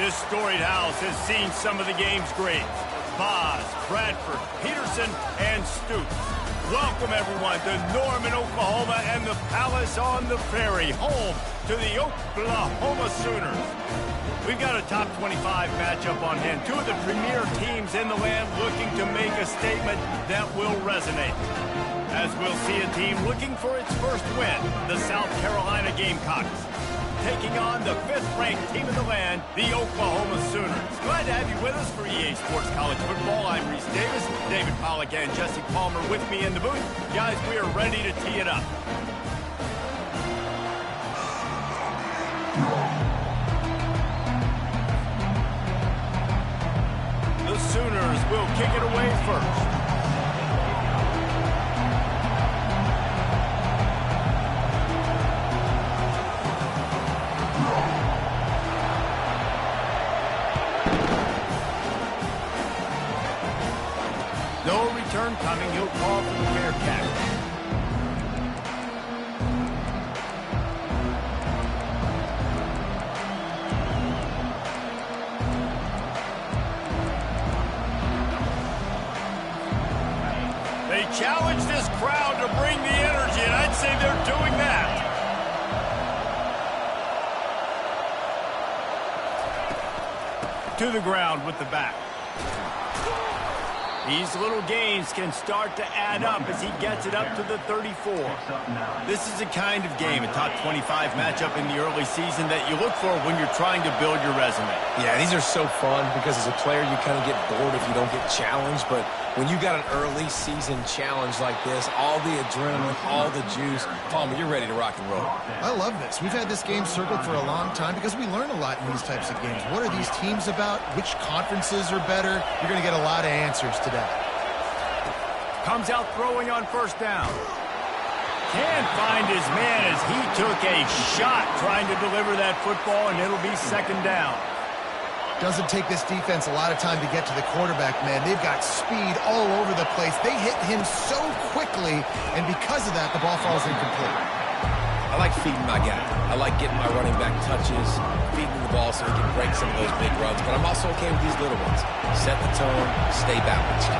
This storied house has seen some of the game's greats. Boz, Bradford, Peterson, and Stoops. Welcome, everyone, to Norman, Oklahoma, and the Palace on the Prairie, home to the Oklahoma Sooners. We've got a top 25 matchup on hand. Two of the premier teams in the land looking to make a statement that will resonate. As we'll see a team looking for its first win, the South Carolina Gamecocks, taking on the 5th-ranked team in the land, the Oklahoma Sooners. Glad to have you with us for EA Sports College Football. I'm Reese Davis, David Pollack and Jesse Palmer with me in the booth. Guys, we are ready to tee it up. The Sooners will kick it away first. No return coming. He'll call for the Bearcats. They challenge this crowd to bring the energy, and I'd say they're doing that. To the ground with the back. These little gains can start to add up as he gets it up to the 34. This is the kind of game, a top 25 matchup in the early season, that you look for when you're trying to build your resume. Yeah, these are so fun because as a player you kind of get bored if you don't get challenged, but when you got an early season challenge like this, all the adrenaline, all the juice, Palmer, you're ready to rock and roll. I love this. We've had this game circled for a long time because we learn a lot in these types of games. What are these teams about? Which conferences are better? You're going to get a lot of answers today. Comes out throwing on first down. Can't find his man as he took a shot trying to deliver that football, and it'll be second down. Doesn't take this defense a lot of time to get to the quarterback, man. They've got speed all over the place. They hit him so quickly, and because of that, the ball falls incomplete. I like feeding my guy. I like getting my running back touches, feeding the ball so he can break some of those big runs, but I'm also okay with these little ones. Set the tone, stay balanced.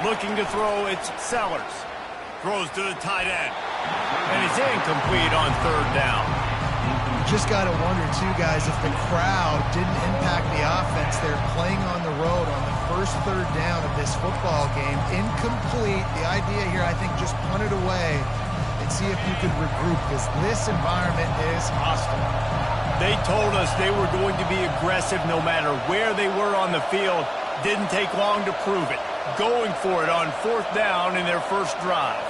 Looking to throw, it's Sellers. Throws to the tight end. And it's incomplete on third down. Just got to wonder, too, guys, if the crowd didn't impact the offense. They're playing on the road on the first third down of this football game. Incomplete. The idea here, I think, just punt it away and see if you could regroup, because this environment is hostile. They told us they were going to be aggressive no matter where they were on the field. Didn't take long to prove it. Going for it on fourth down in their first drive.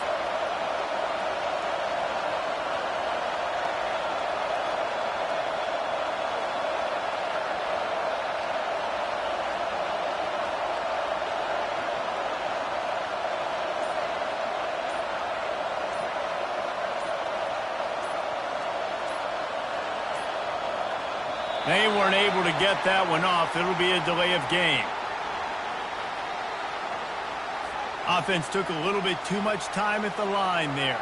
They weren't able to get that one off. It'll be a delay of game. Offense took a little bit too much time at the line there.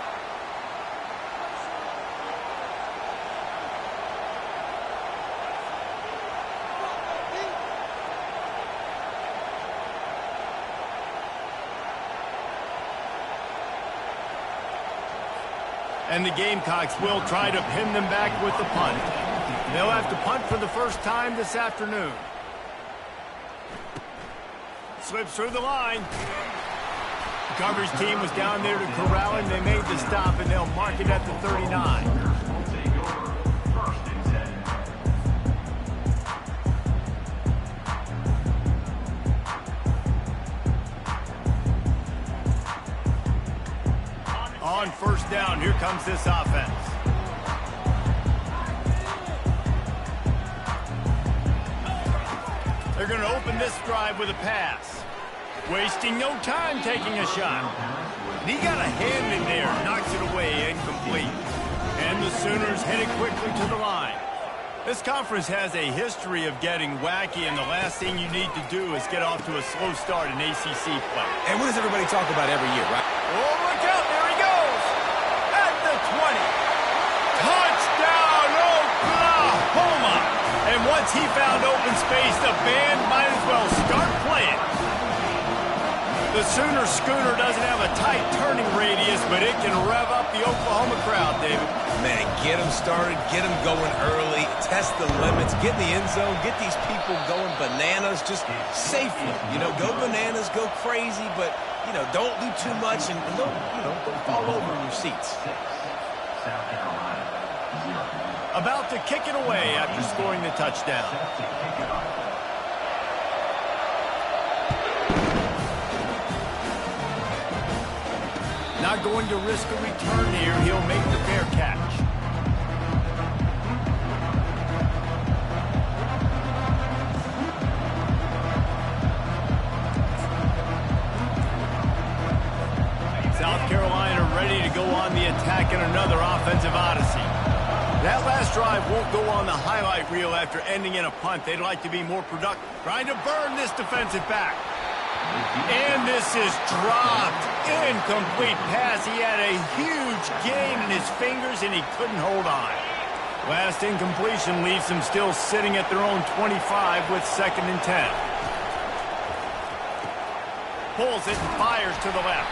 And the Gamecocks will try to pin them back with the punt. They'll have to punt for the first time this afternoon. Slips through the line. The coverage team was down there to corral him. They made the stop, and they'll mark it at the 39. On first down, here comes this offense. They're going to open this drive with a pass. Wasting no time taking a shot. And he got a hand in there, knocks it away, incomplete. And the Sooners headed quickly to the line. This conference has a history of getting wacky, and the last thing you need to do is get off to a slow start in ACC play. And what does everybody talk about every year, right? Oh, look out, there he goes! At the 20. Touchdown! he found open space, the band might as well start playing. The Sooner Schooner doesn't have a tight turning radius, but it can rev up the Oklahoma crowd, David. Man, get them started, get them going early, test the limits, get in the end zone, get these people going bananas, just safely. You know, go bananas, go crazy, but, you know, don't do too much and don't, you know, don't fall over in your seats. About to kick it away after scoring the touchdown. Not going to risk a return here. He'll make the fair catch. South Carolina ready to go on the attack in another offensive odyssey. That last drive won't go on the highlight reel after ending in a punt. They'd like to be more productive. Trying to burn this defensive back. And this is dropped. Incomplete pass. He had a huge gain in his fingers, and he couldn't hold on. Last incompletion leaves them still sitting at their own 25 with 2nd and 10. Pulls it and fires to the left.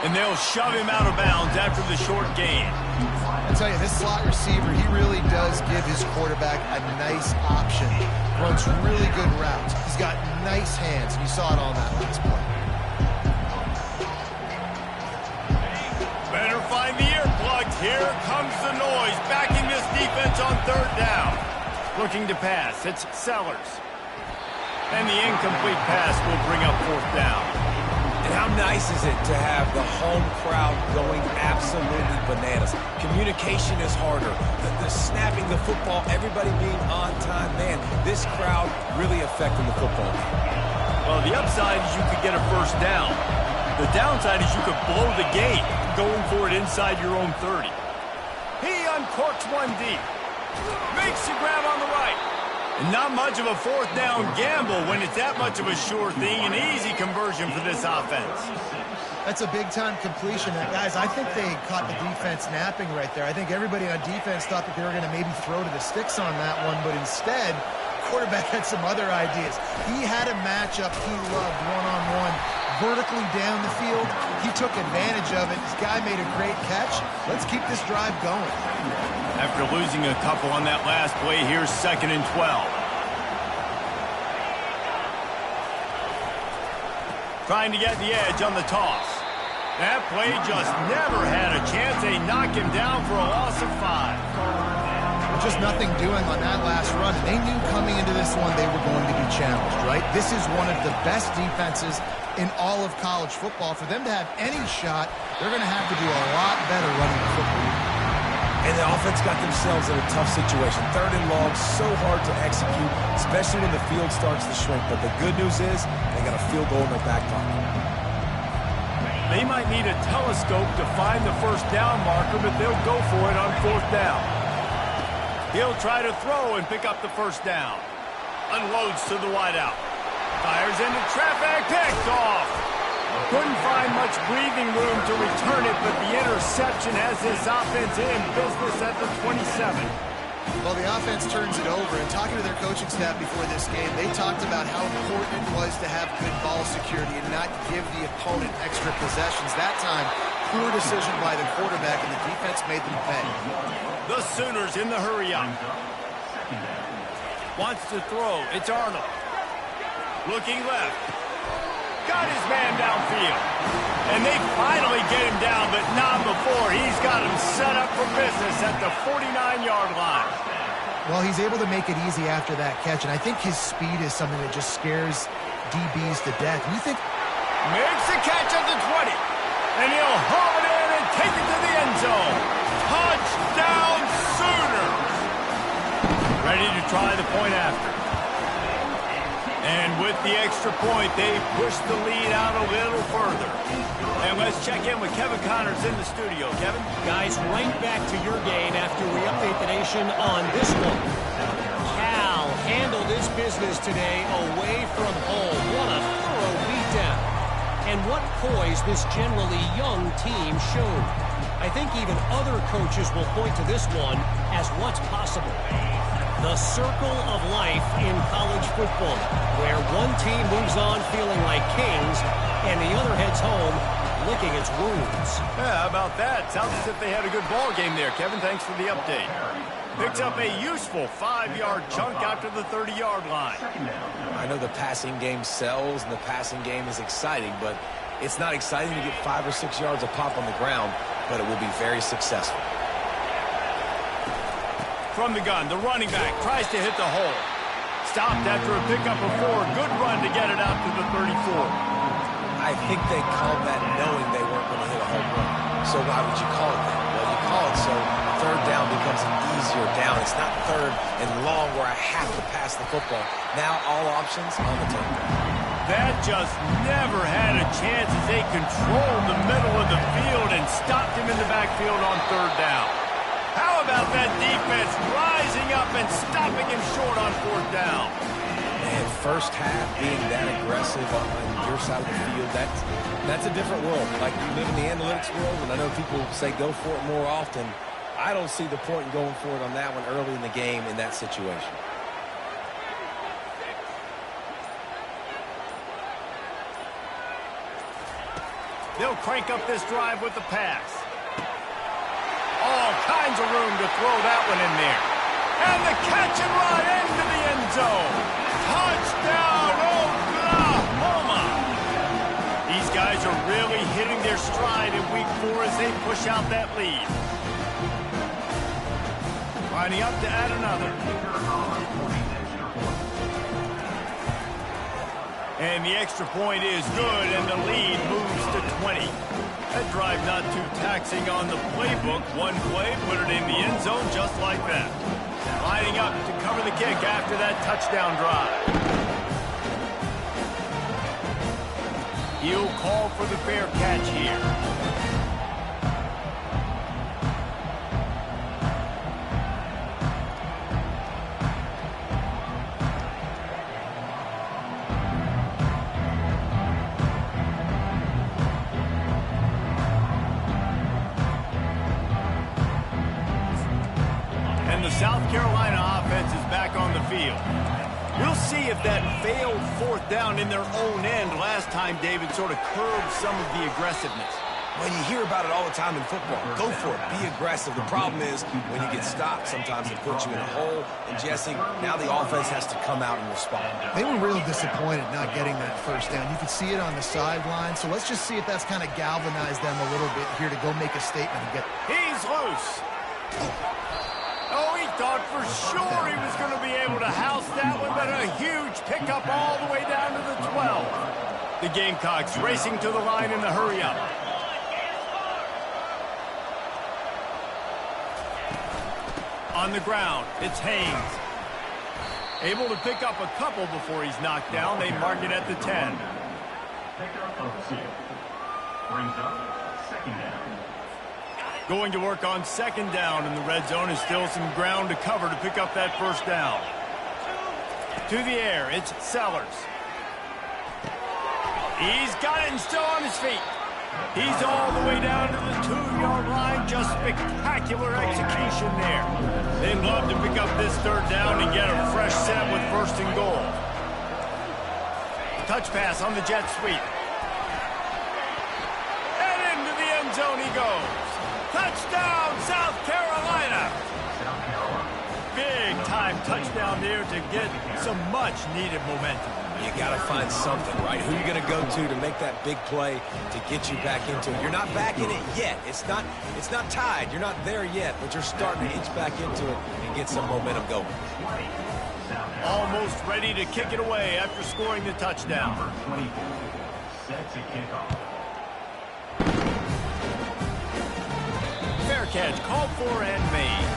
And they'll shove him out of bounds after the short gain. I'll tell you, this slot receiver, he really does give his quarterback a nice option. Runs really good routes. He's got nice hands, and you saw it on that last play. Better find the earplugs. Here comes the noise, backing this defense on 3rd down. Looking to pass. It's Sellers. And the incomplete pass will bring up 4th down. And how nice is it to have the home crowd going absolutely bananas? Communication is harder. The snapping the football, everybody being on time. Man, this crowd really affecting the football game. Well, the upside is you could get a 1st down. The downside is you could blow the game going for it inside your own 30. He uncorks one deep. Makes the grab on the right. And not much of a 4th down gamble when it's that much of a sure thing. An easy conversion for this offense. That's a big-time completion. And guys, I think they caught the defense napping right there. I think everybody on defense thought that they were going to maybe throw to the sticks on that one, but instead, quarterback had some other ideas. He had a matchup he loved one-on-one, vertically down the field. He took advantage of it. This guy made a great catch. Let's keep this drive going. After losing a couple on that last play, here's 2nd and 12. Trying to get the edge on the toss. That play just never had a chance. They knock him down for a loss of 5. Just nothing doing on that last run. They knew coming into this one they were going to be challenged, right? This is one of the best defenses in all of college football. For them to have any shot, they're going to have to do a lot better running the football. And the offense got themselves in a tough situation. 3rd and long, so hard to execute, especially when the field starts to shrink. But the good news is they got a field goal in their back pocket. They might need a telescope to find the 1st down marker, but they'll go for it on 4th down. He'll try to throw and pick up the 1st down. Unloads to the wideout. Fires into traffic, picked off. Couldn't find much breathing room to return it, but the interception has this offense in business at the 27. Well, the offense turns it over, and talking to their coaching staff before this game, they talked about how important it was to have good ball security and not give the opponent extra possessions. That time, poor decision by the quarterback, and the defense made them pay. The Sooners in the hurry up. Wants to throw. It's Arnold. Looking left. Got his man downfield. And they finally get him down, but not before. He's got him set up for business at the 49-yard line. Well, he's able to make it easy after that catch, and I think his speed is something that just scares DBs to death. And you think... Makes the catch at the 20. And he'll haul it in and take it to the end zone. Touchdown, Sooners! Ready to try the point after. And with the extra point, they push the lead out a little further. And let's check in with Kevin Connors in the studio. Kevin? Guys, right back to your game after we update the nation on this one. Cal handled his business today away from home. What a thorough beatdown. And what poise this generally young team showed. I think even other coaches will point to this one as what's possible. The circle of life in college football, where one team moves on feeling like kings and the other heads home licking its wounds. Yeah, how about that? Sounds as if they had a good ball game there, Kevin. Thanks for the update. Picks up a useful 5-yard chunk after the 30-yard line. I know the passing game sells and the passing game is exciting, but it's not exciting to get 5 or 6 yards a pop on the ground, but it will be very successful. From the gun, the running back tries to hit the hole. Stopped after a pickup of 4. Good run to get it out to the 34. I think they called that knowing they weren't going to hit a home run. So why would you call it that? Well, you call it so third down becomes an easier down. It's not third and long where I have to pass the football. Now all options on the table. That just never had a chance as they controlled the middle of the field and stopped him in the backfield on third down. How about that defense rising up and stopping him short on fourth down? And first half being that aggressive on your side of the field, that's a different world. Like, you live in the analytics world, and I know people say go for it more often. I don't see the point in going for it on that one early in the game in that situation. They'll crank up this drive with the pass. All kinds of room to throw that one in there. And the catch and run into the end zone. Touchdown, Oklahoma! These guys are really hitting their stride in week 4 as they push out that lead. Lining up to add another. And the extra point is good, and the lead moves to 20. That drive not too taxing on the playbook. One play, put it in the end zone just like that. Lining up to cover the kick after that touchdown drive. He'll call for the fair catch here. South Carolina offense is back on the field. We'll see if that failed fourth down in their own end last time, David, sort of curbed some of the aggressiveness. When you hear about it all the time in football, go for it. Be aggressive. The problem is when you get stopped, sometimes it puts you in a hole. And, Jesse, now the offense has to come out and respond. They were real disappointed not getting that first down. You could see it on the sideline. So let's just see if that's kind of galvanized them a little bit here to go make a statement and get... He's loose. Oh, he thought for sure he was going to be able to house that one, but a huge pickup all the way down to the 12. The Gamecocks racing to the line in the hurry-up. On the ground, it's Haynes. Able to pick up a couple before he's knocked down. They mark it at the 10. Brings up second down. Going to work on second down in the red zone is still some ground to cover to pick up that first down. To the air, it's Sellers. He's got it and still on his feet. He's all the way down to the 2-yard line. Just spectacular execution there. They'd love to pick up this third down and get a fresh set with first and goal. Touch pass on the jet sweep. And into the end zone he goes. Touchdown, South Carolina! Big-time touchdown there to get some much-needed momentum. You got to find something, right? Who are you going to go to make that big play to get you back into it? You're not back in it yet. It's not tied. You're not there yet, but you're starting to inch back into it and get some momentum going. Almost ready to kick it away after scoring the touchdown. Set to kick off. Fair catch called for and made.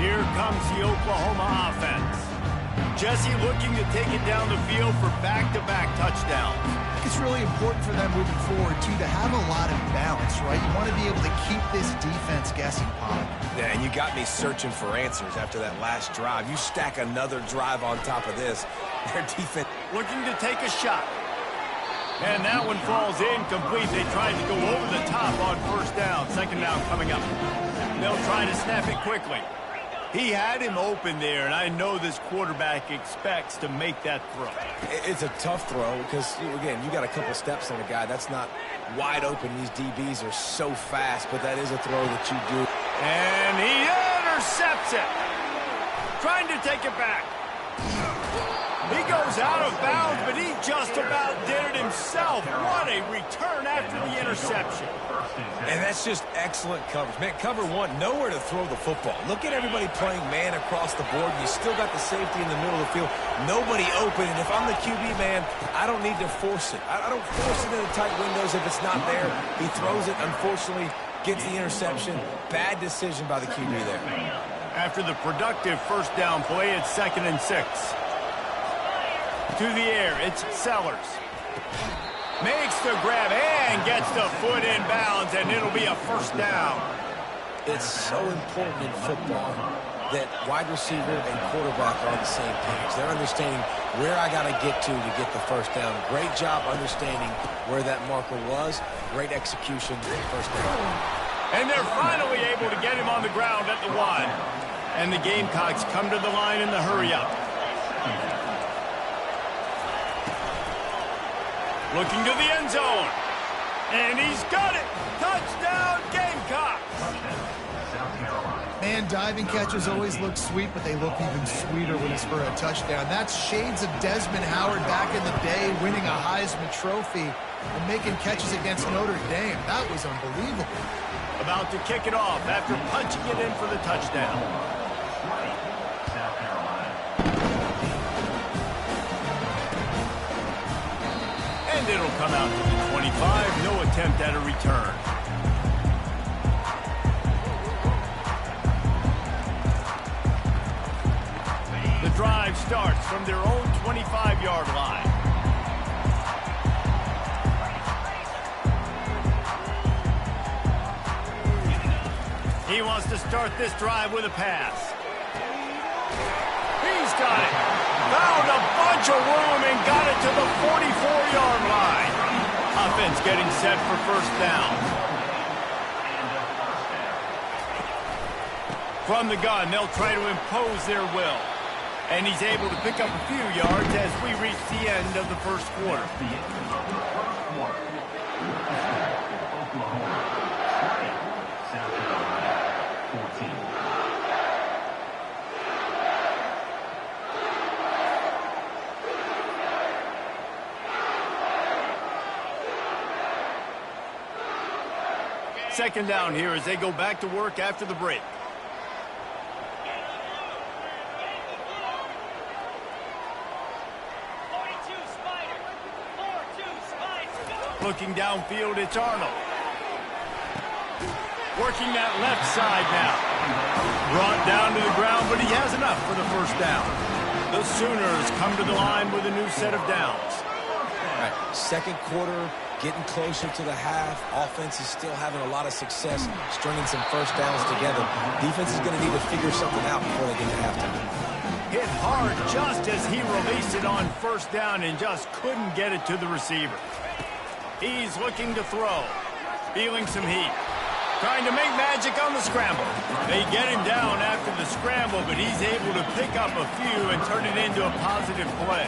Here comes the Oklahoma offense. Jesse looking to take it down the field for back-to-back touchdowns. I think it's really important for them moving forward, too, to have a lot of balance, right? You want to be able to keep this defense guessing, Pop. Yeah, and you got me searching for answers after that last drive. You stack another drive on top of this. Their defense... Looking to take a shot. And that one falls incomplete. They tried to go over the top on first down. Second down coming up. They'll try to snap it quickly. He had him open there, and I know this quarterback expects to make that throw. It's a tough throw because, again, you got a couple steps on the guy. That's not wide open. These DBs are so fast, but that is a throw that you do. And he intercepts it. Trying to take it back. He goes out of bounds, but he just about did it himself. What a return after the interception. And that's just excellent coverage. Man, cover one, nowhere to throw the football. Look at everybody playing man across the board. You still got the safety in the middle of the field. Nobody open. And if I'm the QB, man, I don't need to force it. I don't force it into tight windows if it's not there. He throws it, unfortunately, gets the interception. Bad decision by the QB there. After the productive first down play, it's 2nd and 6. To the air, it's Sellers. Makes the grab and gets the foot in bounds, and it'll be a first down. It's so important in football that wide receiver and quarterback are on the same page. They're understanding where I got to get the first down. Great job understanding where that marker was. Great execution, first down. And they're finally able to get him on the ground at the 1. And the Gamecocks come to the line in the hurry-up. Looking to the end zone. And he's got it. Touchdown, Gamecocks. Man, diving catches always look sweet, but they look even sweeter when it's for a touchdown. That's shades of Desmond Howard back in the day, winning a Heisman Trophy and making catches against Notre Dame. That was unbelievable. About to kick it off after punching it in for the touchdown. And it'll come out to the 25. No attempt at a return. The drive starts from their own 25-yard line. He wants to start this drive with a pass. He's got it. Found a bunch of room and got it to the 44-yard line. Offense getting set for first down. From the gun, they'll try to impose their will. And he's able to pick up a few yards as we reach the end of the first quarter. Second down here as they go back to work after the break. Looking downfield, it's Arnold. Working that left side now. Brought down to the ground, but he has enough for the first down. The Sooners come to the line with a new set of downs. All right, second quarter, getting closer to the half. Offense is still having a lot of success stringing some first downs together. Defense is going to need to figure something out before they get to halftime. Hit hard just as he released it on first down and just couldn't get it to the receiver. He's looking to throw. Feeling some heat. Trying to make magic on the scramble. They get him down after the scramble, but he's able to pick up a few and turn it into a positive play.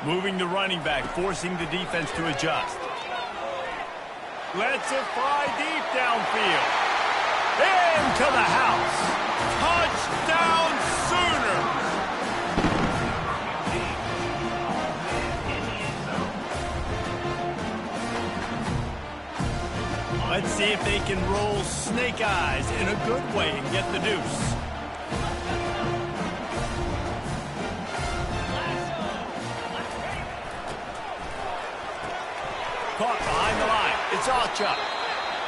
Moving the running back, forcing the defense to adjust. Lets it fly deep downfield. Into the house. Touchdown, Sooners! Let's see if they can roll snake eyes in a good way and get the deuce. Caught behind the line. It's Acha.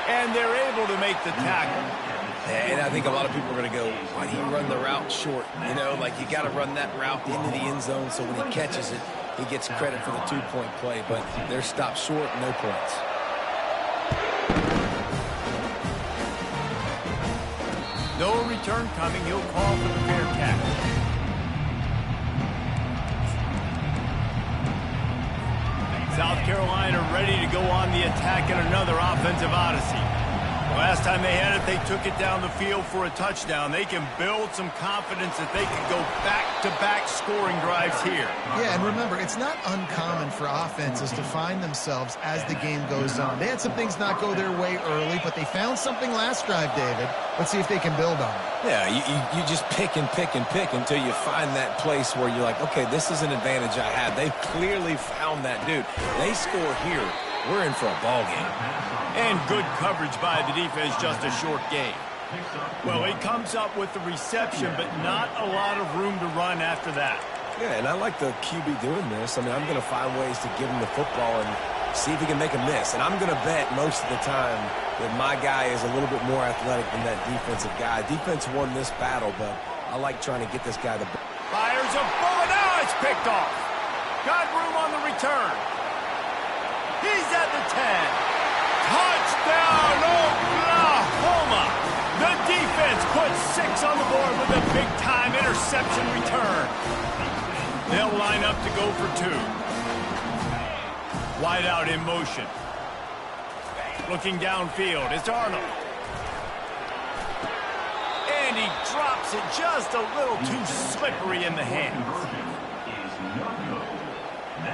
And they're able to make the tackle. And I think a lot of people are going to go, why do you run the route short? You know, like you got to run that route into the end zone so when he catches it, he gets credit for the two-point play. But they're stopped short, no points. No return coming. He'll call for the fair catch. Carolina ready to go on the attack in another offensive odyssey. Last time they had it, they took it down the field for a touchdown. They can build some confidence that they can go back-to-back scoring drives here. Yeah, and remember, it's not uncommon for offenses to find themselves as the game goes on. They had some things not go their way early, but they found something last drive, David. Let's see if they can build on it. Yeah, you just pick and pick and pick until you find that place where you're like, okay, this is an advantage I have. They've clearly found that dude. They score here, we're in for a ball game. And good coverage by the defense, just a short gain. Well, he comes up with the reception, but not a lot of room to run after that. Yeah, and I like the QB doing this. I mean, I'm going to find ways to give him the football and see if he can make a miss. And I'm going to bet most of the time that my guy is a little bit more athletic than that defensive guy. Defense won this battle, but I like trying to get this guy the ball. Fires a bullet. Now it's picked off. Got room on the return. He's at the 10. Touchdown, Oklahoma! The defense puts 6 on the board with a big-time interception return. They'll line up to go for 2. Wide out in motion. Looking downfield, it's Arnold. And he drops it just a little too slippery in the hands.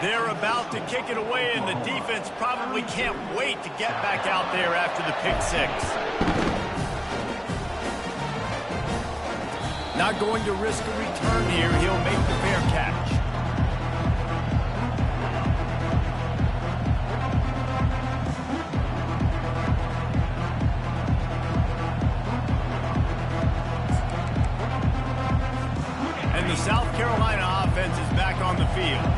They're about to kick it away, and the defense probably can't wait to get back out there after the pick 6. Not going to risk a return here. He'll make the fair catch. And the South Carolina offense is back on the field.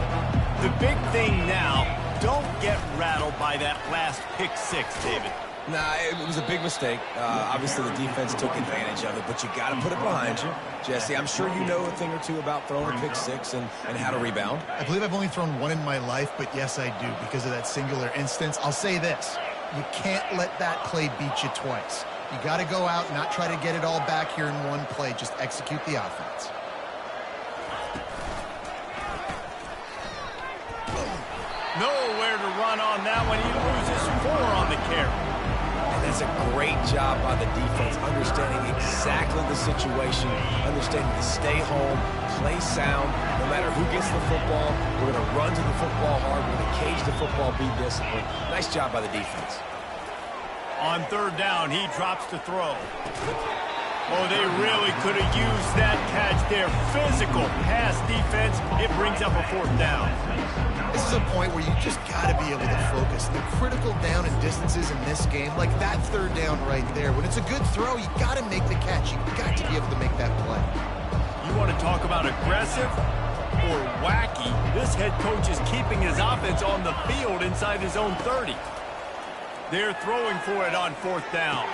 The big thing now, don't get rattled by that last pick 6, David. Nah, it was a big mistake. Obviously, the defense took advantage of it, but you got to put it behind you. Jesse, I'm sure you know a thing or two about throwing a pick 6 and how to rebound. I believe I've only thrown one in my life, but yes, I do, because of that singular instance. I'll say this. You can't let that play beat you twice. You got to go out and not try to get it all back here in one play. Just execute the offense. Nowhere to run on that one. He loses 4 on the carry. And that's a great job by the defense, understanding exactly the situation, understanding to stay home, play sound. No matter who gets the football, we're going to run to the football hard. We're going to cage the football, be disciplined. Nice job by the defense. On 3rd down, he drops to throw. Oh, they really could have used that catch there. Physical pass defense. It brings up a 4th down. This is a point where you just got to be able to focus. The critical down and distances in this game, like that 3rd down right there. When it's a good throw, you got to make the catch. You got to be able to make that play. You want to talk about aggressive or wacky? This head coach is keeping his offense on the field inside his own 30. They're throwing for it on 4th down.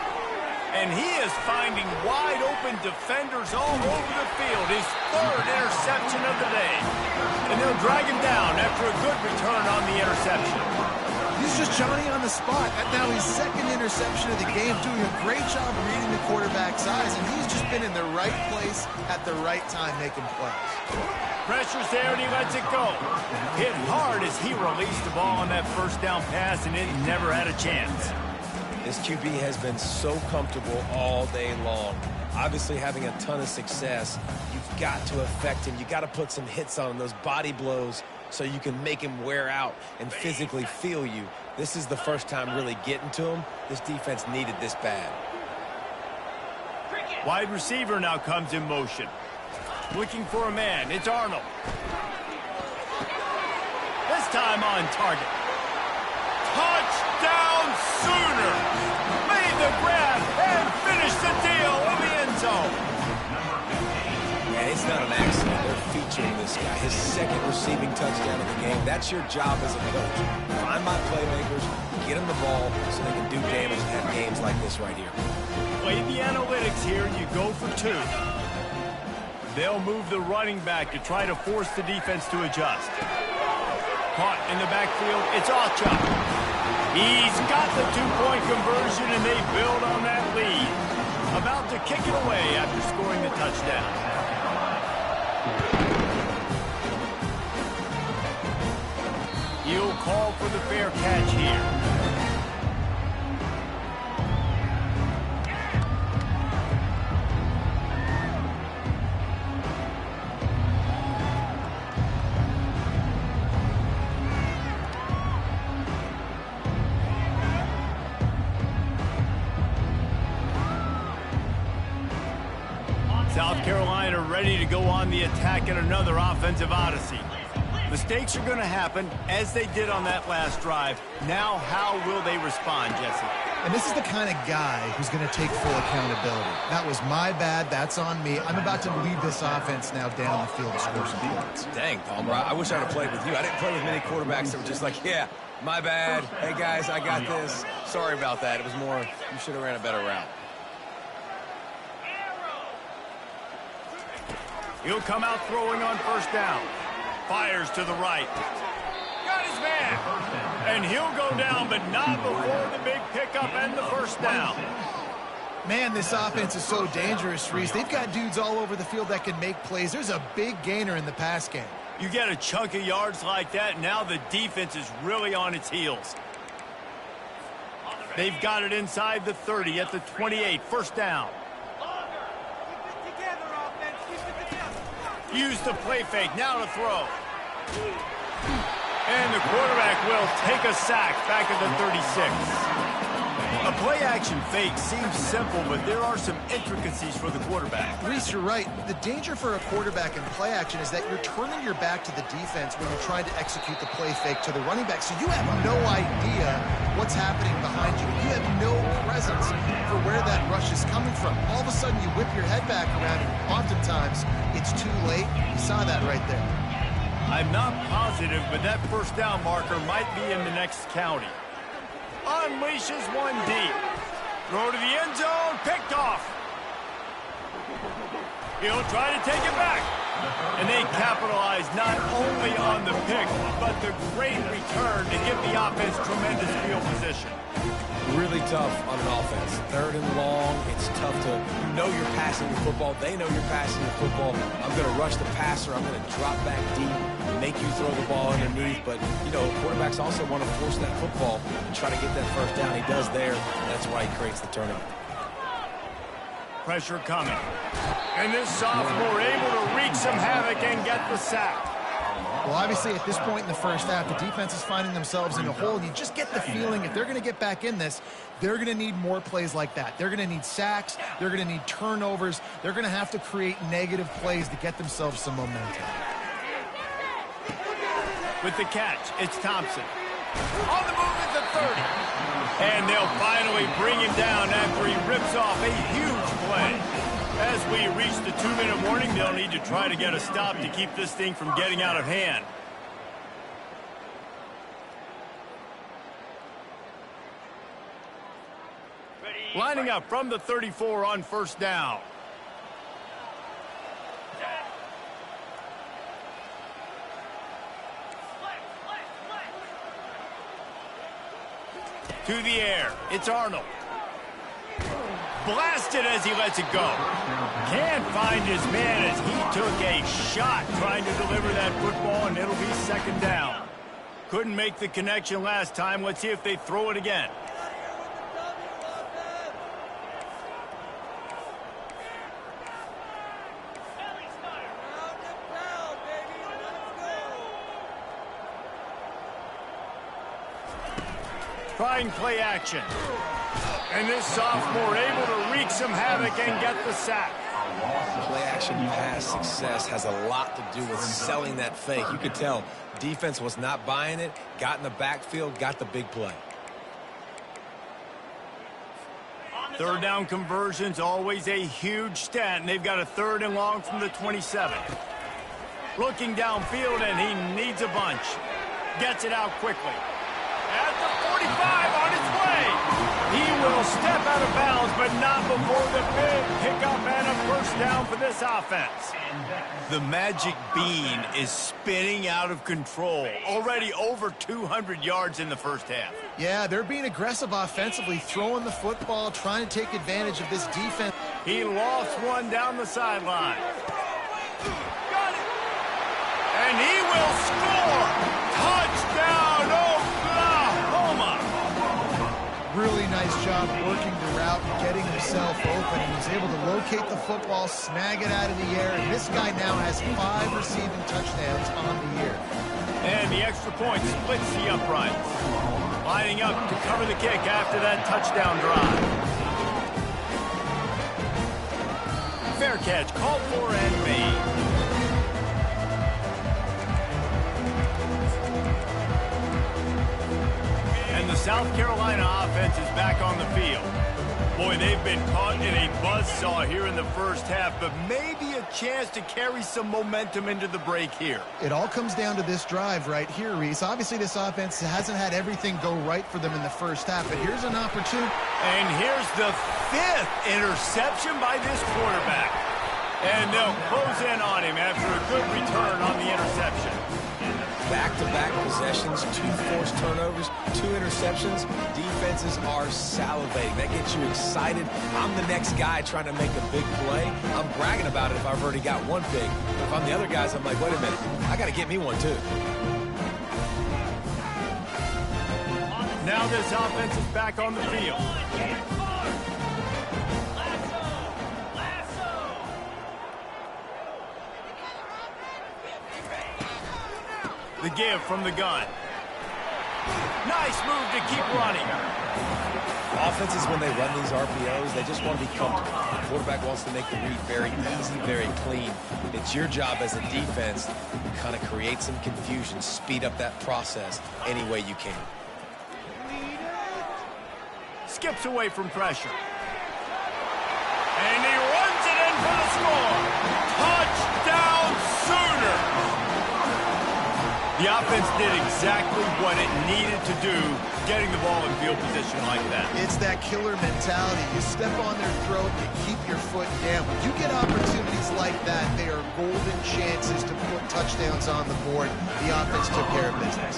And he is finding wide-open defenders all over the field. His 3rd interception of the day. And they'll drag him down after a good return on the interception. He's just Johnny on the spot. Now his 2nd interception of the game, doing a great job reading the quarterback's eyes, and he's just been in the right place at the right time making plays. Pressure's there, and he lets it go. Hit hard as he released the ball on that 1st down pass, and it never had a chance. This QB has been so comfortable all day long. Obviously having a ton of success. You've got to affect him. You've got to put some hits on him, those body blows, so you can make him wear out and physically feel you. This is the first time really getting to him. This defense needed this bad. Wide receiver now comes in motion. Looking for a man. It's Arnold. This time on target. Touchdown Sooner! Made the grab and finished the deal in the end zone. And it's not an accident. They're featuring this guy. His 2nd receiving touchdown of the game. That's your job as a coach. Find my playmakers, get them the ball so they can do damage and have games like this right here. Play the analytics here, and you go for 2. They'll move the running back to try to force the defense to adjust. Caught in the backfield, it's Ochoa. He's got the 2-point conversion, and they build on that lead. About to kick it away after scoring the touchdown. He'll call for the fair catch here. South Carolina ready to go on the attack in another offensive odyssey. Mistakes are going to happen, as they did on that last drive. Now, how will they respond, Jesse? And this is the kind of guy who's going to take full accountability. That was my bad. That's on me. I'm about to lead this offense now down the field to score some points. Dang, Palmer, I wish I would have played with you. I didn't play with many quarterbacks that were just like, yeah, my bad. Hey, guys, I got this. Sorry about that. It was more, you should have ran a better route. He'll come out throwing on first down. Fires to the right. Got his man. And he'll go down, but not before the big pickup and the first down. Man, this offense is so dangerous, Reese. They've got dudes all over the field that can make plays. There's a big gainer in the pass game. You get a chunk of yards like that, now the defense is really on its heels. They've got it inside the 30 at the 28. First down. Use the play fake, now to throw. And the quarterback will take a sack back at the 36. A play-action fake seems simple, but there are some intricacies for the quarterback. Reese, you're right. The danger for a quarterback in play action is that you're turning your back to the defense when you're trying to execute the play fake to the running back. So you have no idea what's happening behind you. You have no presence for where that rush is coming from. All of a sudden, you whip your head back around, and oftentimes, it's too late. You saw that right there. I'm not positive, but that first down marker might be in the next county. Unleashes one deep. Throw to the end zone. Picked off. He'll try to take it back. And they capitalize not only on the pick, but the great return to give the offense tremendous field position. Really tough on an offense. Third and long, it's tough to, you know you're passing the football. They know you're passing the football. I'm going to rush the passer. I'm going to drop back deep, make you throw the ball underneath. But, you know, quarterbacks also want to force that football and try to get that first down. He does there. That's why he creates the turnover. Pressure coming. And this sophomore able to wreak some havoc and get the sack. Well, obviously, at this point in the first half, the defense is finding themselves in a hole. And you just get the feeling if they're going to get back in this, they're going to need more plays like that. They're going to need sacks. They're going to need turnovers. They're going to have to create negative plays to get themselves some momentum. With the catch, it's Thompson. On the move at the 30. And they'll finally bring him down after he rips off a huge play. As we reach the 2-minute warning, they'll need to try to get a stop to keep this thing from getting out of hand. Lining up from the 34 on first down. To the air, it's Arnold. Blasted as he lets it go. Can't find his man as he took a shot trying to deliver that football, and it'll be second down. Couldn't make the connection last time. Let's see if they throw it again. Trying play action. And this sophomore able to wreak some havoc and get the sack. Play-action pass success has a lot to do with selling that fake. You could tell defense was not buying it, got in the backfield, got the big play. Third down conversion's always a huge stat, and they've got a 3rd and long from the 27. Looking downfield, and he needs a bunch. Gets it out quickly. At the 45 on its way. He will step out of bounds, but not before the big pickup and a first down for this offense. The magic bean is spinning out of control. Already over 200 yards in the first half. Yeah, they're being aggressive offensively, throwing the football, trying to take advantage of this defense. He lost one down the sideline. And he will score. Touchdown, job working the route and getting himself open. And he's able to locate the football, snag it out of the air, and this guy now has 5 receiving touchdowns on the year. And the extra point splits the uprights. Lining up to cover the kick after that touchdown drive. Fair catch, called for and made. And the South Carolina offense is back on the field. Boy, they've been caught in a buzzsaw here in the first half, but maybe a chance to carry some momentum into the break here. It all comes down to this drive right here, Reese. Obviously, this offense hasn't had everything go right for them in the first half, but here's an opportunity. And here's the 5th interception by this quarterback. And they'll close in on him after a good return on the interception. Back-to-back possessions, 2 forced turnovers, 2 interceptions. Defenses are salivating. That gets you excited. I'm the next guy trying to make a big play. I'm bragging about it if I've already got one big. But if I'm the other guys, I'm like, wait a minute, I got to get me one too. Now this offense is back on the field. The give from the gun. Nice move to keep running. Offenses, when they run these RPOs, they just want to be comfortable. The quarterback wants to make the read very easy, very clean. It's your job as a defense to kind of create some confusion, speed up that process any way you can. Skips away from pressure. And he runs it in for the score. Touchdown Sooner! The offense did exactly what it needed to do, getting the ball in field position like that. It's that killer mentality. You step on their throat, you keep your foot down. When you get opportunities like that, they are golden chances to put touchdowns on the board. The offense took care of business.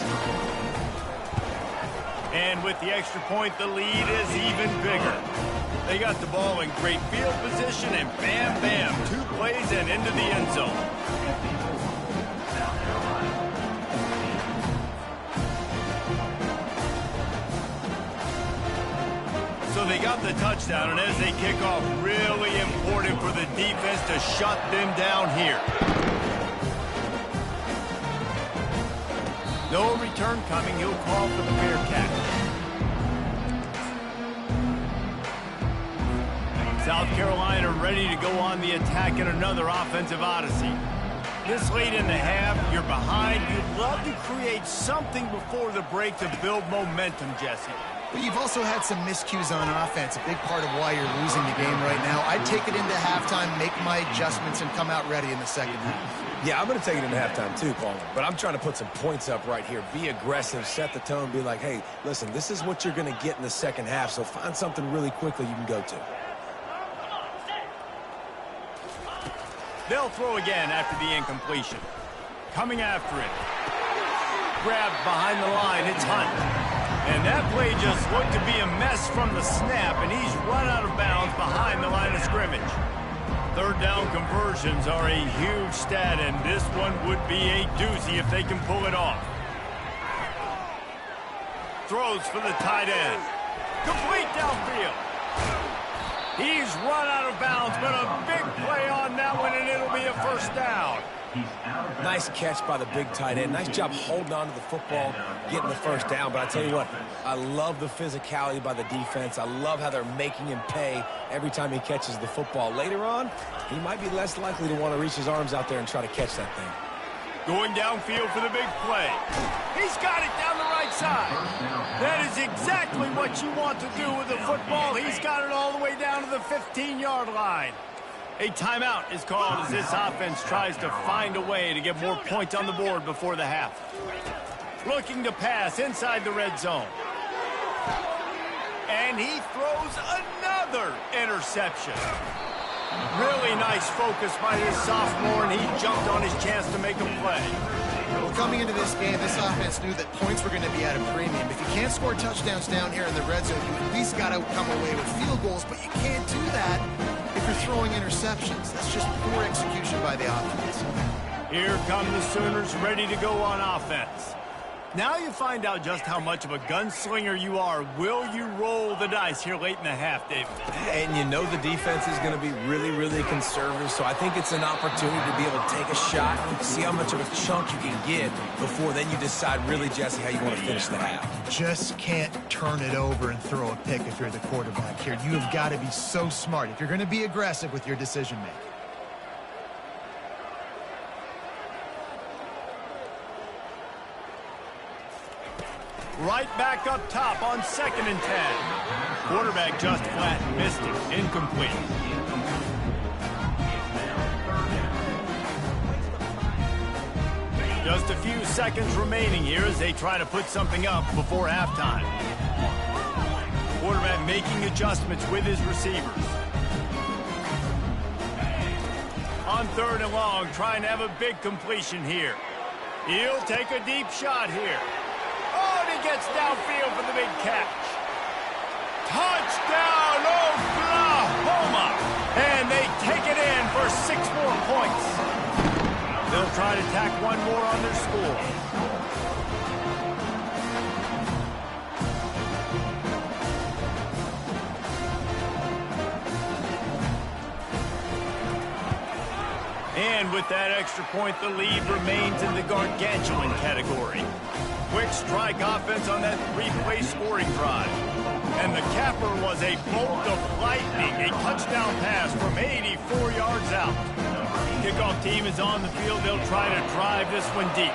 And with the extra point, the lead is even bigger. They got the ball in great field position, and bam, bam, 2 plays and into the end zone. So they got the touchdown, and as they kick off, really important for the defense to shut them down here. No return coming. He'll call for the fair catch. South Carolina ready to go on the attack in another offensive odyssey. This late in the half, you're behind. You'd love to create something before the break to build momentum, Jesse. But you've also had some miscues on offense, a big part of why you're losing the game right now. I'd take it into halftime, make my adjustments, and come out ready in the second half. Yeah, I'm going to take it into halftime too, Paul. But I'm trying to put some points up right here. Be aggressive, set the tone, be like, hey, listen, this is what you're going to get in the second half, so find something really quickly you can go to. They'll throw again after the incompletion. Coming after it. Grabbed behind the line, it's Hunt. And that play just looked to be a mess from the snap, and he's run out of bounds behind the line of scrimmage. 3rd down conversions are a huge stat, and this one would be a doozy if they can pull it off. Throws for the tight end. Complete downfield. He's run out of bounds, but a big play on that one, and it'll be a 1st down. Nice catch by the big tight end. Nice job holding on to the football, getting the 1st down. But I tell you what, I love the physicality by the defense. I love how they're making him pay every time he catches the football. Later on, he might be less likely to want to reach his arms out there and try to catch that thing. Going downfield for the big play. He's got it down the right side. That is exactly what you want to do with the football. He's got it all the way down to the 15-yard line. A timeout is called as this offense tries to find a way to get more points on the board before the half. Looking to pass inside the red zone. And he throws another interception. Really nice focus by this sophomore, and he jumped on his chance to make a play. Well, coming into this game, this offense knew that points were going to be at a premium. If you can't score touchdowns down here in the red zone, you at least got to come away with field goals, but you can't do that if you're throwing interceptions. That's just poor execution by the offense. Here come the Sooners ready to go on offense. Now you find out just how much of a gunslinger you are. Will you roll the dice here late in the half, David? And you know the defense is going to be really, really conservative, so I think it's an opportunity to be able to take a shot, see how much of a chunk you can get before then you decide really, Jesse, how you want to finish the half. Just can't turn it over and throw a pick if you're the quarterback here. You have got to be so smart if you're going to be aggressive with your decision-making. Right back up top on 2nd and 10. Quarterback just flat missed it. Incomplete. Just a few seconds remaining here as they try to put something up before halftime. Quarterback making adjustments with his receivers. On 3rd and long, trying to have a big completion here. He'll take a deep shot here. Oh, and he gets downfield for the big catch. Touchdown, Oklahoma! And they take it in for 6 more points. They'll try to tack one more on their score. And with that extra point, the lead remains in the gargantuan category. Quick strike offense on that 3-play scoring drive. And the capper was a bolt of lightning, a touchdown pass from 84 yards out. Kickoff team is on the field. They'll try to drive this one deep.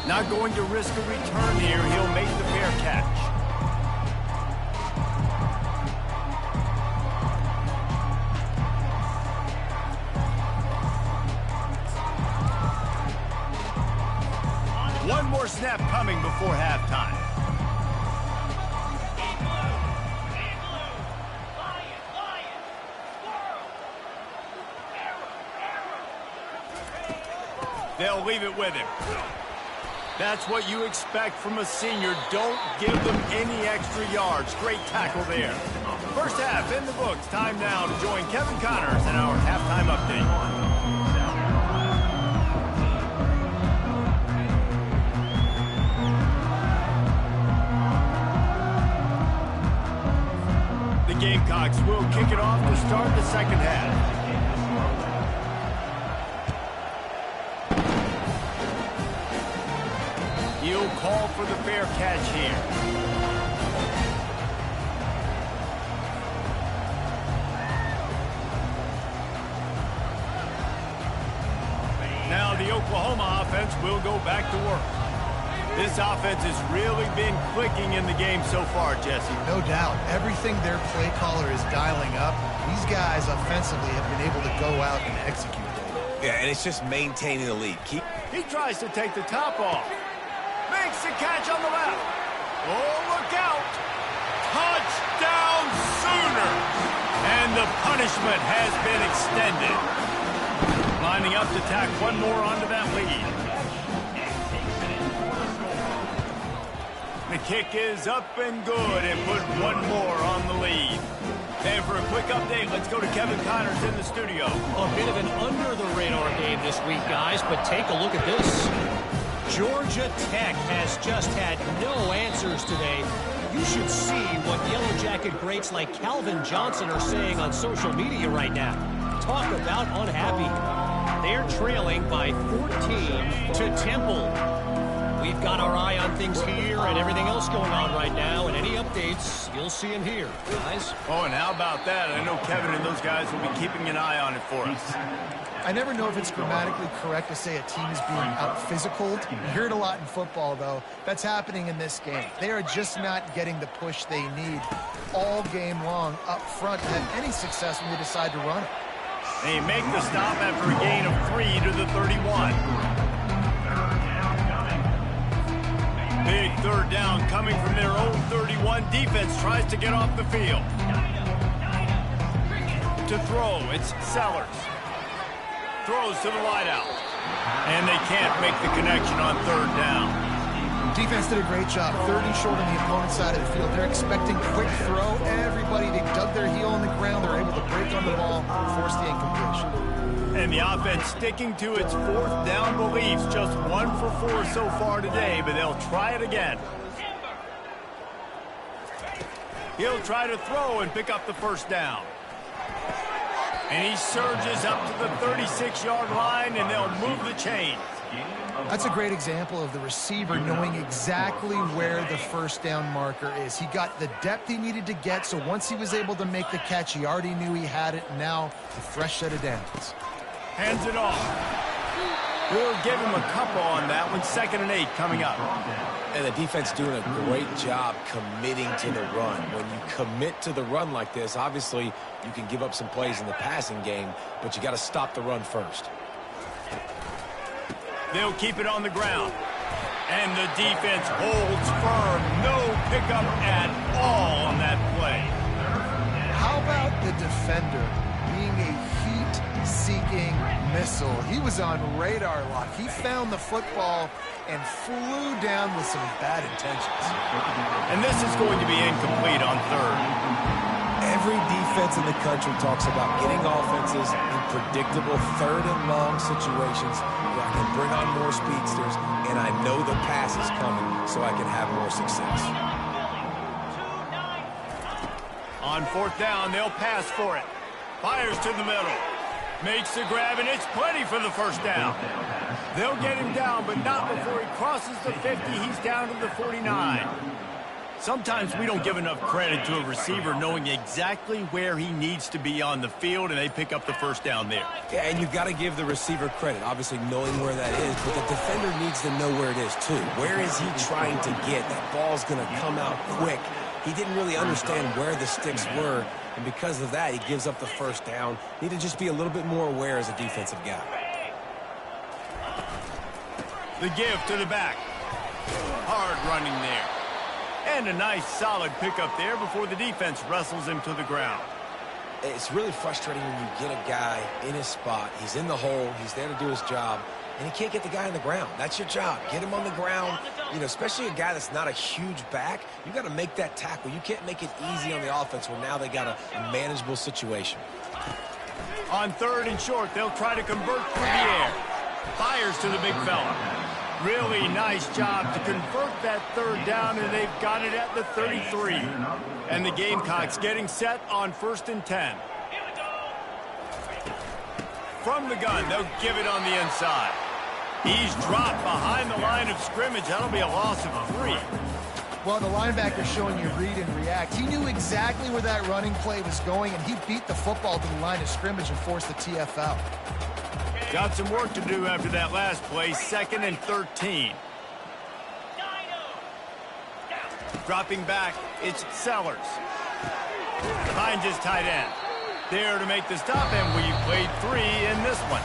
Not going to risk a return here. He'll make the fair catch. One more snap coming before halftime. They'll leave it with him. That's what you expect from a senior. Don't give them any extra yards. Great tackle there. First half in the books. Time now to join Kevin Connors in our halftime update. Gamecocks will kick it off to start the second half. He'll call for the fair catch here. Now the Oklahoma offense will go back to work. This offense has really been clicking in the game so far, Jesse. No doubt. Everything their play caller is dialing up, these guys offensively have been able to go out and execute it. Yeah, and it's just maintaining the lead. He tries to take the top off. Makes the catch on the left. Oh, look out. Touchdown Sooners. And the punishment has been extended. Lining up to tack one more onto that lead. The kick is up and good and put one more on the lead. And for a quick update, let's go to Kevin Connors in the studio. A bit of an under-the-radar game this week, guys, but take a look at this. Georgia Tech has just had no answers today. You should see what Yellow Jacket greats like Calvin Johnson are saying on social media right now. Talk about unhappy. They're trailing by 14 to Temple. We've got our eye on things here and everything else going on right now, and any updates, you'll see them here, guys. Oh, and how about that? I know Kevin and those guys will be keeping an eye on it for us. I never know if it's grammatically correct to say a team is being out-physicaled. You hear it a lot in football, though. That's happening in this game. They are just not getting the push they need all game long up front to have any success when they decide to run it. They make the stop after a gain of 3 to the 31. Big third down coming from their own 31. Defense tries to get off the field. To throw, it's Sellers. Throws to the wideout. And they can't make the connection on 3rd down. Defense did a great job. 30 short on the opponent's side of the field. They're expecting quick throw. Everybody, they dug their heel on the ground. They're able to break on the ball and force the incompletion. And the offense sticking to its fourth down beliefs. Just 1 for 4 so far today, but they'll try it again. He'll try to throw and pick up the first down. And he surges up to the 36-yard line, and they'll move the chains. That's a great example of the receiver knowing exactly where the first down marker is. He got the depth he needed to get, so once he was able to make the catch, he already knew he had it. Now, a fresh set of downs. Hands it off. We'll give him a couple on that one. 2nd and 8 coming up. And the defense doing a great job committing to the run. When you commit to the run like this, obviously you can give up some plays in the passing game, but you got to stop the run first. They'll keep it on the ground. And the defense holds firm. No pickup at all on that play. How about the defender being a heat-seeking missile? He was on radar lock. He found the football and flew down with some bad intentions. And this is going to be incomplete on 3rd. Every defense in the country talks about getting offenses in predictable 3rd and long situations where I can bring on more speedsters and I know the pass is coming so I can have more success. On 4th down, they'll pass for it. Fires to the middle. Makes the grab, and it's plenty for the first down. They'll get him down, but not before he crosses the 50. He's down to the 49. Sometimes we don't give enough credit to a receiver knowing exactly where he needs to be on the field, and they pick up the first down there. Yeah, and you've got to give the receiver credit, obviously knowing where that is, but the defender needs to know where it is too. Where is he trying to get? That ball's going to come out quick. He didn't really understand where the sticks were, and because of that, he gives up the first down. Need to just be a little bit more aware as a defensive guy. The give to the back. Hard running there. And a nice solid pickup there before the defense wrestles him to the ground. It's really frustrating when you get a guy in his spot. He's in the hole. He's there to do his job. And he can't get the guy on the ground. That's your job. Get him on the ground. You know, especially a guy that's not a huge back. You got to make that tackle. You can't make it easy on the offense where now they got a manageable situation. On 3rd and short, they'll try to convert through the air. Fires to the big fella. Really nice job to convert that 3rd down, and they've got it at the 33. And the Gamecocks getting set on 1st and 10. From the gun, they'll give it on the inside. He's dropped behind the line of scrimmage. That'll be a loss of 3. Well, the linebacker showing you read and react. He knew exactly where that running play was going, and he beat the football to the line of scrimmage and forced the TF out. Got some work to do after that last play. 2nd and 13. Dropping back, it's Sellers. Finds his tight end. There to make the stop, and we played 3 in this one.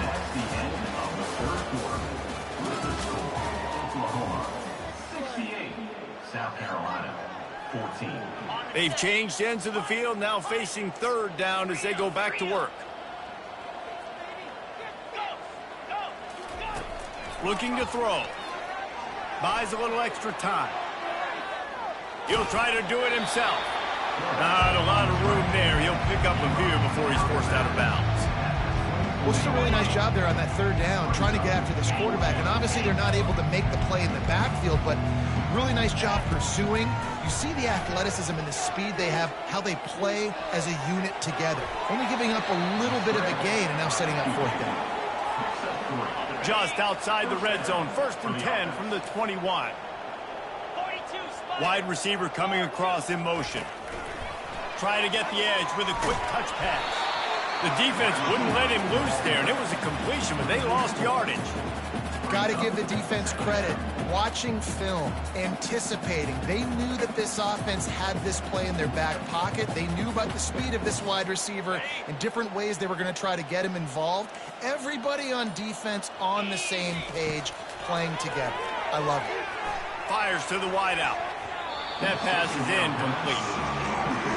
That's the end of the 3rd quarter. Oklahoma 68, South Carolina 14. They've changed ends of the field, now facing 3rd down as they go back to work. Looking to throw. Buys a little extra time. He'll try to do it himself. Not a lot of room there. He'll pick up a few before he's forced out of bounds. Well, just a really nice job there on that 3rd down, trying to get after this quarterback. And obviously they're not able to make the play in the backfield, but really nice job pursuing. You see the athleticism and the speed they have, how they play as a unit together. Only giving up a little bit of a gain and now setting up 4th down. Just outside the red zone, 1st and 10 from the 21. Wide receiver coming across in motion. Trying to get the edge with a quick touch pass. The defense wouldn't let him loose there, and it was a completion, but they lost yardage. Got to give the defense credit. Watching film, anticipating. They knew that this offense had this play in their back pocket. They knew about the speed of this wide receiver and different ways they were going to try to get him involved. Everybody on defense on the same page, playing together. I love it. Fires to the wideout. That pass is incomplete.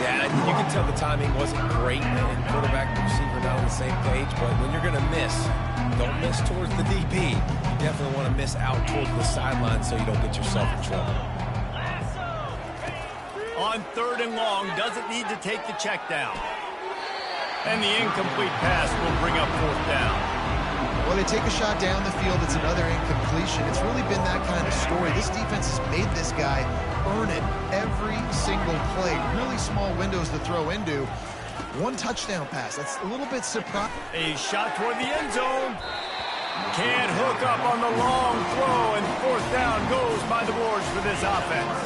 Yeah, you can tell the timing wasn't great, and quarterback and receiver not on the same page, but when you're going to miss, don't miss towards the DB. You definitely want to miss out towards the sideline so you don't get yourself in trouble. On 3rd and long, doesn't need to take the check down. And the incomplete pass will bring up 4th down. Well, they take a shot down the field. It's another incompletion. It's really been that kind of story. This defense has made this guy earn it every single play. Really small windows to throw into. 1 touchdown pass. That's a little bit surprising. A shot toward the end zone. Can't hook up on the long throw, and 4th down goes by the boards for this offense.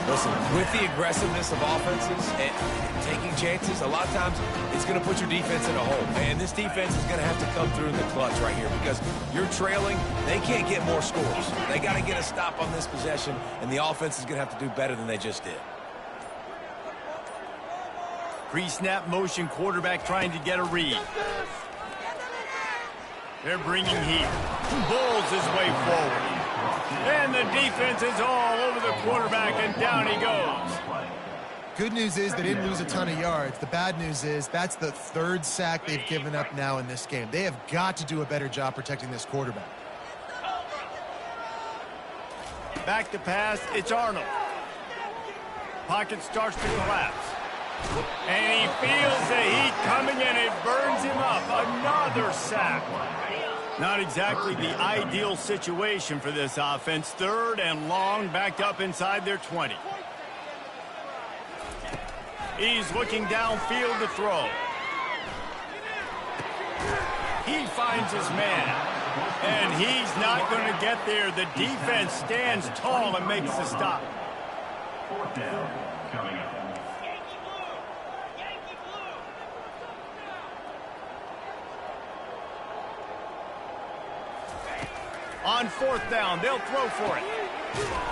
Listen, with the aggressiveness of offenses and taking chances, a lot of times it's going to put your defense in a hole. And this defense is going to have to come through in the clutch right here because you're trailing. They can't get more scores. They got to get a stop on this possession, and the offense is going to have to do better than they just did. Pre-snap motion, quarterback trying to get a read. They're bringing heat. Bowls his way forward. And the defense is all over the quarterback, and down he goes. Good news is they didn't lose a ton of yards. The bad news is that's the 3rd sack they've given up now in this game. They have got to do a better job protecting this quarterback. Back to pass, it's Arnold. Pocket starts to collapse. And he feels the heat coming, and it burns him up. Another sack. Not exactly the ideal situation for this offense. 3rd and long, backed up inside their 20. He's looking downfield to throw. He finds his man. And he's not going to get there. The defense stands tall and makes the stop. 4th down coming up. On 4th down, they'll throw for it.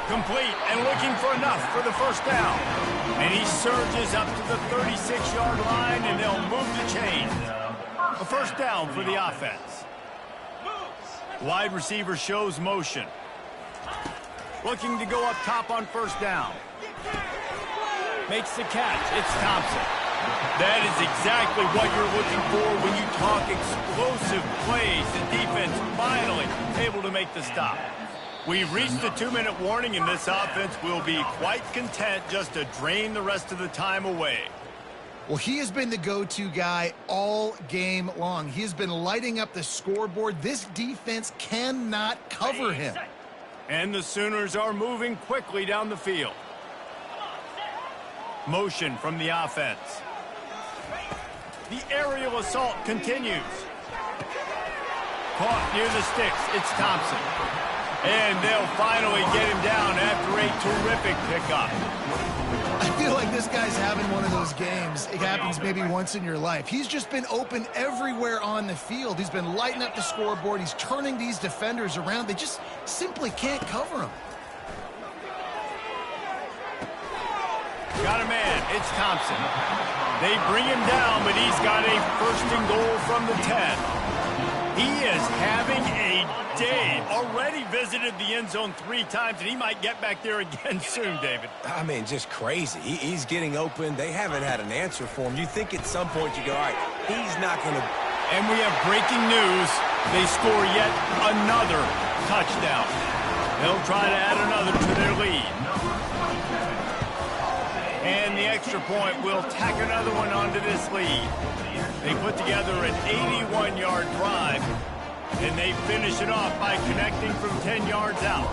Complete and looking for enough for the 1st down. And he surges up to the 36-yard line, and they'll move the chain. A 1st down for the offense. Wide receiver shows motion. Looking to go up top on 1st down. Makes the catch. It's Thompson. That is exactly what you're looking for when you talk explosive plays. The defense finally able to make the stop. We've reached the 2-minute warning, and this offense will be quite content just to drain the rest of the time away. Well, he has been the go-to guy all game long. He has been lighting up the scoreboard. This defense cannot cover him. And the Sooners are moving quickly down the field. Motion from the offense. The aerial assault continues. Caught near the sticks. It's Thompson. And they'll finally get him down after a terrific pickup. I feel like this guy's having one of those games. It happens maybe once in your life. He's just been open everywhere on the field. He's been lighting up the scoreboard. He's turning these defenders around. They just simply can't cover him. Got a man. It's Thompson. They bring him down, but he's got a 1st and goal from the 10. He is having a day. Already visited the end zone 3 times, and he might get back there again soon, David. I mean, just crazy. He's getting open. They haven't had an answer for him. You think at some point you go, all right, he's not going to. And we have breaking news. They score yet another touchdown. They'll try to add another to their lead. And the extra point will tack another one onto this lead. They put together an 81-yard drive, and they finish it off by connecting from 10 yards out.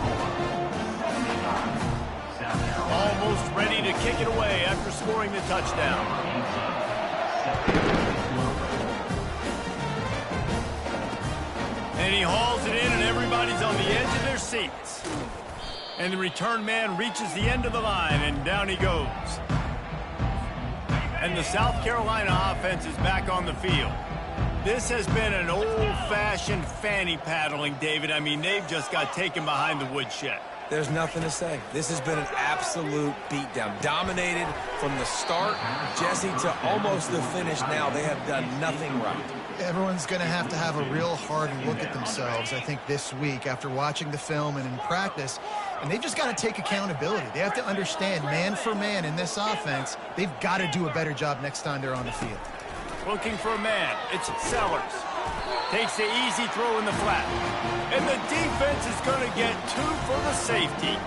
Almost ready to kick it away after scoring the touchdown. And he hauls it in, and everybody's on the edge of their seats. And the return man reaches the end of the line, and down he goes. And the South Carolina offense is back on the field. This has been an old-fashioned fanny paddling, David. I mean, they've just got taken behind the woodshed. There's nothing to say. This has been an absolute beatdown. Dominated from the start, Jesse, to almost the finish now. They have done nothing right. Everyone's going to have a real hard look at themselves, I think, this week after watching the film and in practice. And they've just got to take accountability. They have to understand, man for man in this offense, they've got to do a better job next time they're on the field. Looking for a man. It's Sellers. Takes the easy throw in the flat. And the defense is going to get 2 for the safety.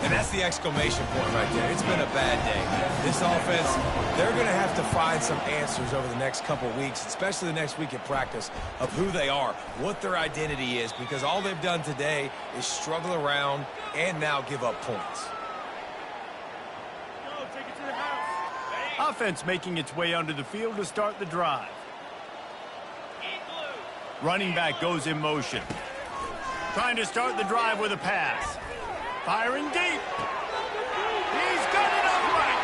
And that's the exclamation point right there. It's been a bad day. This offense, they're going to have to find some answers over the next couple weeks, especially the next week at practice, of who they are, what their identity is, because all they've done today is struggle around and now give up points. Offense making its way onto the field to start the drive. Running back goes in motion. Trying to start the drive with a pass. Firing deep. He's got it on the right.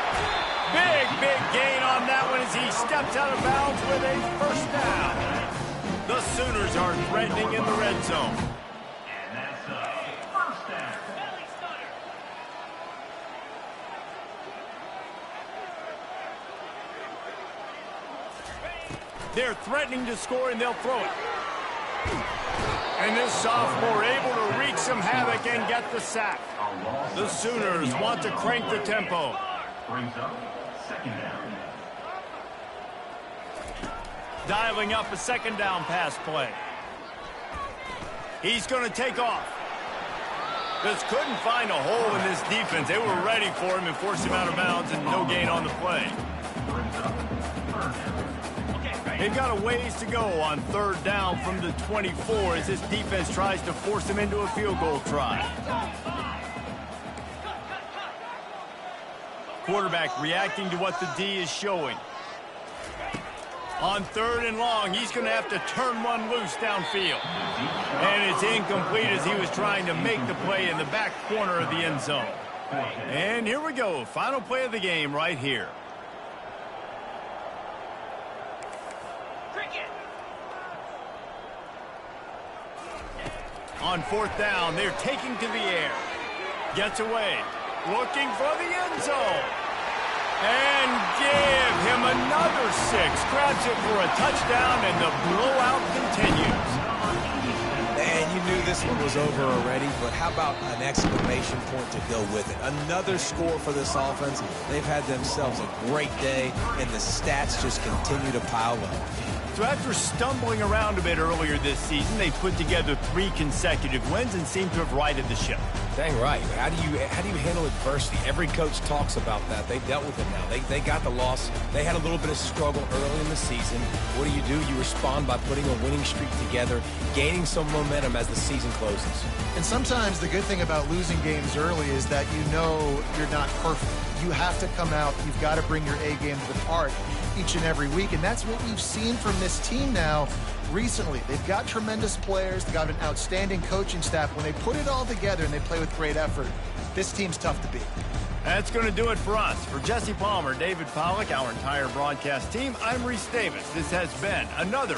Big gain on that one as he steps out of bounds with a first down. The Sooners are threatening in the red zone. And that's a first down. They're threatening to score, and they'll throw it. And this sophomore able to wreak some havoc and get the sack. The Sooners want to crank the tempo. Brings up second down. Dialing up a second down pass play. He's going to take off. Just couldn't find a hole in this defense. They were ready for him and forced him out of bounds, and no gain on the play. Brings up third down. They've got a ways to go on third down from the 24 as this defense tries to force them into a field goal try. Quarterback reacting to what the D is showing. On third and long, he's going to have to turn one loose downfield. And it's incomplete as he was trying to make the play in the back corner of the end zone. And here we go, final play of the game right here. On fourth down, they're taking to the air. Gets away. Looking for the end zone. And give him another 6. Grabs it for a touchdown, and the blowout continues. And you knew this one was over already, but how about an exclamation point to go with it? Another score for this offense. They've had themselves a great day, and the stats just continue to pile up. So after stumbling around a bit earlier this season, they put together 3 consecutive wins and seem to have righted the ship. Dang right. How do you handle adversity? Every coach talks about that. They dealt with it now. They got the loss. They had a little bit of struggle early in the season. What do? You respond by putting a winning streak together, gaining some momentum as the season closes. And sometimes the good thing about losing games early is that you know you're not perfect. You have to come out. You've got to bring your A game to the park each and every week. And that's what we've seen from this team now recently. They've got tremendous players. They've got an outstanding coaching staff. When they put it all together and they play with great effort, this team's tough to beat. That's going to do it for us. For Jesse Palmer, David Pollack, our entire broadcast team, I'm Reese Davis. This has been another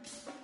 Thank you.